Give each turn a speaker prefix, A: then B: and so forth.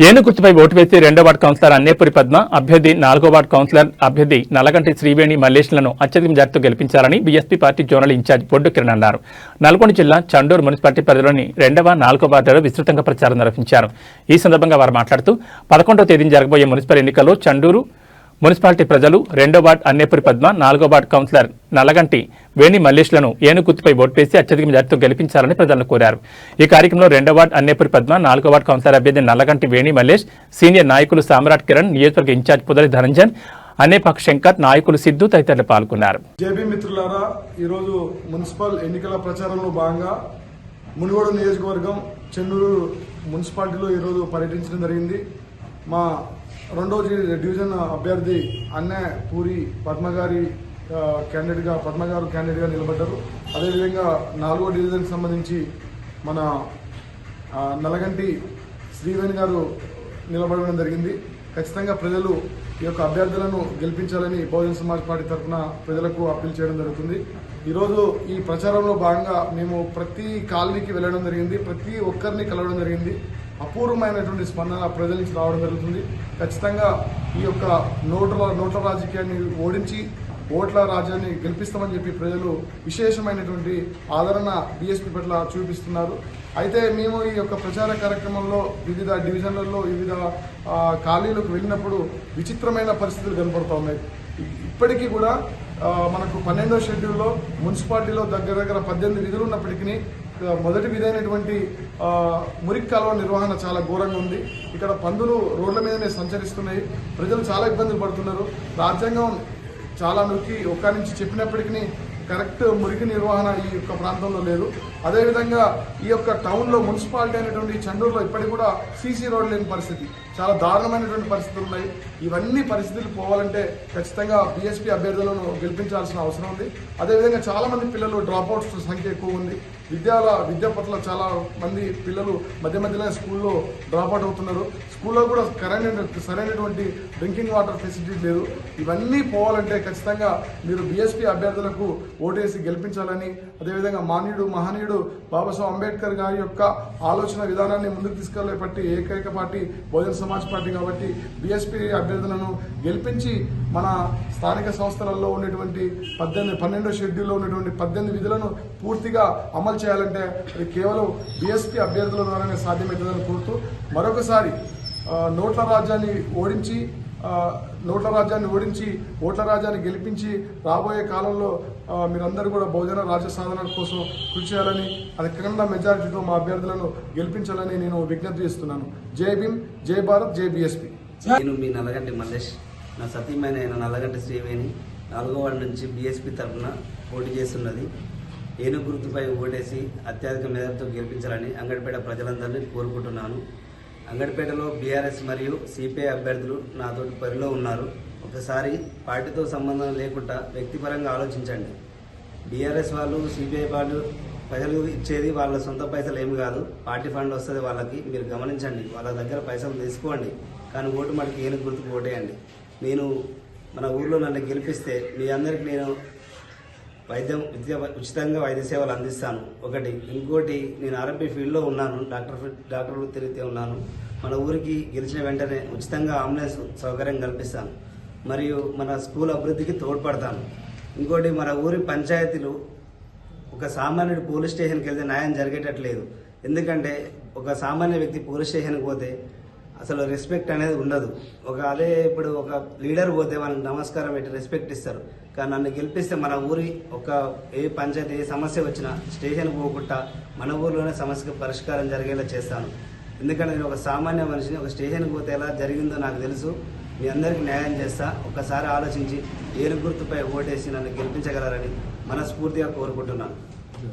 A: ఏనుగుర్తుపై vote వేసి 2వ ward councillor అన్నేపురి Padma, అభ్యర్థి 4వ వార్డు కౌన్సిలర్ అభ్యర్థి నల్లగంటి శ్రీవేణి మల్లేష్లను అత్యధిక మెజార్టీతో గెలిపించాలని BSP party zonal incharge Poddu Kiran అన్నారు. నల్గొండ జిల్లా చండూరు మున్సిపాలిటీ పరిధిలోని 2వ, 4వ వార్డులలో విస్తృతంగా ప్రచారం నిర్వహించారు. ఈ సందర్భంగా వారు మాట్లాడుతూ 11వ తేదీన జరగబోయే మున్సిపల్ ఎన్నికల్లో చండూరు మున్సిపాలిటీ ప్రజలు 2వ వార్డు అన్నేపురి పద్మ, 4వ వార్డు కౌన్సిలర్ నల్లగంటి వేణి మల్లేష్లను ఏనుగుర్తుపై ఓటు వేసి అత్యధిక మెజార్టీతో గెలిపించాలని ప్రజలను కోరారు. ఈ కార్యక్రమంలో 2వ వార్డు అన్నేపురి పద్మ, 4వ వార్డు కౌన్సిలర్ అభ్యర్థి నల్లగంటి వేణి మల్లేష్, సీనియర్ నాయకులు సామ్రాట్ కిరణ్, నియోజకవర్గ ఇన్ఛార్జ్ పుదలి ధనంజన్, అన్నేపాక శంకర్, నాయకులు సిద్ధు తదితరులు పాల్గొన్నారు.
B: జేబీ మిత్రులారా, ఈరోజు మున్సిపల్ ఎన్నికల ప్రచారంలో భాగంగా మునుగోడు నియోజకవర్గం చెన్నూరు మున్సిపాలిటీలో ఈరోజు పర్యటించడం జరిగింది. మా 2వ డివిజన్ అభ్యర్థి అన్నే పూరి పద్మగారు క్యాండిడేట్గా నిలబడ్డారు. అదేవిధంగా 4వ డివిజన్కి సంబంధించి మన నల్లగంటి శ్రీవేణి గారు నిలబడడం జరిగింది. ఖచ్చితంగా ప్రజలు ఈ యొక్క అభ్యర్థులను గెలిపించాలని బహుజన సమాజ్ పార్టీ తరఫున ప్రజలకు అప్పీల్ చేయడం జరుగుతుంది. ఈరోజు ఈ ప్రచారంలో భాగంగా మేము ప్రతి కాలనీకి వెళ్ళడం జరిగింది, ప్రతి ఒక్కరిని కలవడం జరిగింది. అపూర్వమైనటువంటి స్పందన ప్రజల నుంచి రావడం జరుగుతుంది. ఖచ్చితంగా ఈ యొక్క నోట్ల రాజకీయాన్ని ఓడించి ఓట్ల రాజ్యాన్ని గెలిపిస్తామని చెప్పి ప్రజలు విశేషమైనటువంటి ఆదరణ బీఎస్పీ పట్ల చూపిస్తున్నారు. అయితే మేము ఈ యొక్క ప్రచార కార్యక్రమంలో వివిధ డివిజన్లలో వివిధ ఖాళీలకు వెళ్ళినప్పుడు విచిత్రమైన పరిస్థితులు కనపడుతూ ఉన్నాయి. ఇప్పటికీ కూడా మనకు 12వ షెడ్యూల్లో మున్సిపాలిటీలో దగ్గర 18 విధులు ఉన్నప్పటికీ మొదటి విధైనటువంటి మురికి కాలువ నిర్వహణ చాలా ఘోరంగా ఉంది. ఇక్కడ పందులు రోడ్ల మీదనే సంచరిస్తున్నాయి. ప్రజలు చాలా ఇబ్బందులు పడుతున్నారు. రాజ్యాంగం చాలా నొక్కి ఒక్క నుంచి చెప్పినప్పటికీ కరెక్ట్ మురికి నిర్వహణ ఈ యొక్క ప్రాంతంలో లేదు. అదేవిధంగా ఈ యొక్క టౌన్లో మున్సిపాలిటీ అనేటువంటి చండూరులో ఇప్పటికి కూడా సీసీ రోడ్ లేని పరిస్థితి, చాలా దారుణమైనటువంటి పరిస్థితులు ఉన్నాయి. ఇవన్నీ పరిస్థితులు పోవాలంటే ఖచ్చితంగా బీఎస్పీ అభ్యర్థులను గెలిపించాల్సిన అవసరం ఉంది. అదేవిధంగా చాలా మంది పిల్లలు డ్రాప్అవుట్స్ సంఖ్య ఎక్కువ ఉంది. విద్య పట్ల చాలా మంది పిల్లలు మధ్యలో స్కూల్లో డ్రాప్అవుట్ అవుతున్నారు. స్కూల్లో కూడా సరైనటువంటి డ్రింకింగ్ వాటర్ ఫెసిలిటీ లేదు. ఇవన్నీ పోవాలంటే ఖచ్చితంగా మీరు బీఎస్పీ అభ్యర్థులకు ఓటేసి గెలిపించాలని, అదేవిధంగా మహనీయుడు బాబాసాహెబ్ అంబేద్కర్ గారి యొక్క ఆలోచన విధానాన్ని ముందుకు తీసుకెళ్లే ఏకైక పార్టీ బహుజన సమాజ్ పార్టీ కాబట్టి బీఎస్పీ అభ్యర్థులను గెలిపించి మన స్థానిక సంస్థలలో ఉన్నటువంటి 12వ షెడ్యూల్లో ఉన్నటువంటి 18 విధులను పూర్తిగా అమలు చేయాలంటే అది కేవలం బీఎస్పీ అభ్యర్థుల ద్వారానే సాధ్యమవుతుందని కోరుతూ మరొకసారి నోట్ల రాజ్యాన్ని ఓడించి ఓట్ల రాజ్యాన్ని గెలిపించి రాబోయే కాలంలో మీరందరూ కూడా బహుజన రాజ్య సాధన కోసం కృషి చేయాలని, అధికంగా మెజారిటీతో మా అభ్యర్థులను గెలిపించాలని నేను విజ్ఞప్తి చేస్తున్నాను. జై భీమ్, జై భారత్, జై బీఎస్పీ.
C: నేను మీ నల్లగంటి మల్లేష్, నా సతీమైన నల్లగంటి శ్రీవేణి 4వ వార్డు నుంచి బీఎస్పీ తరఫున పోటీ చేస్తున్నది. ఏనుగు గుర్తుపై ఓటేసి అత్యధిక మెజార్టీతో గెలిపించాలని అంగడిపేట ప్రజలందరినీ కోరుకుంటున్నాను. అంగడిపేటలో బీఆర్ఎస్ మరియు సిపిఐ అభ్యర్థులు నాతో పరిలో ఉన్నారు. ఒకసారి పార్టీతో సంబంధం లేకుండా వ్యక్తిపరంగా ఆలోచించండి. బీఆర్ఎస్ వాళ్ళు, సిపిఐ వాళ్ళు ప్రజలు ఇచ్చేది వాళ్ళ సొంత పైసలు ఏమి కాదు, పార్టీ ఫండ్ వస్తుంది వాళ్ళకి. మీరు గమనించండి, వాళ్ళ దగ్గర పైసలు తీసుకోండి, కానీ ఓటు మటుకు ఏనుగు గుర్తుకు ఓటేయండి. మన ఊర్లో నన్ను గెలిపిస్తే మీ అందరికి నేను ఉచితంగా వైద్య సేవలు అందిస్తాను. ఒకటి. ఇంకోటి, నేను ఆర్ఎంపీ ఫీల్డ్లో ఉన్నాను, డాక్టర్ తిరిగితే ఉన్నాను. మన ఊరికి గెలిచిన వెంటనే ఉచితంగా అంబులెన్స్ సౌకర్యం కల్పిస్తాను, మరియు మన స్కూల్ అభివృద్ధికి తోడ్పడతాను. ఇంకోటి, మన ఊరి పంచాయతీలు ఒక సామాన్యుడు పోలీస్ స్టేషన్కి వెళ్తే న్యాయం జరిగేటట్లేదు. ఎందుకంటే ఒక సామాన్య వ్యక్తి పోలీస్ స్టేషన్కి పోతే అసలు రెస్పెక్ట్ అనేది ఉండదు. అదే ఇప్పుడు ఒక లీడర్ పోతే వాళ్ళకి నమస్కారం పెట్టి రెస్పెక్ట్ ఇస్తారు. కానీ నన్ను గెలిపిస్తే మన ఊరి ఏ పంచాయతీ ఏ సమస్య వచ్చినా స్టేషన్కి పోకుండా మన ఊరిలోనే సమస్యకు పరిష్కారం జరిగేలా చేస్తాను. ఎందుకంటే నేను ఒక సామాన్య మనిషిని, ఒక స్టేషన్కి పోతే ఎలా జరిగిందో నాకు తెలుసు. మీ అందరికీ న్యాయం చేస్తా. ఒకసారి ఆలోచించి ఏనుగు గుర్తుపై ఓటేసి నన్ను గెలిపించగలరని మనస్ఫూర్తిగా కోరుకుంటున్నాను.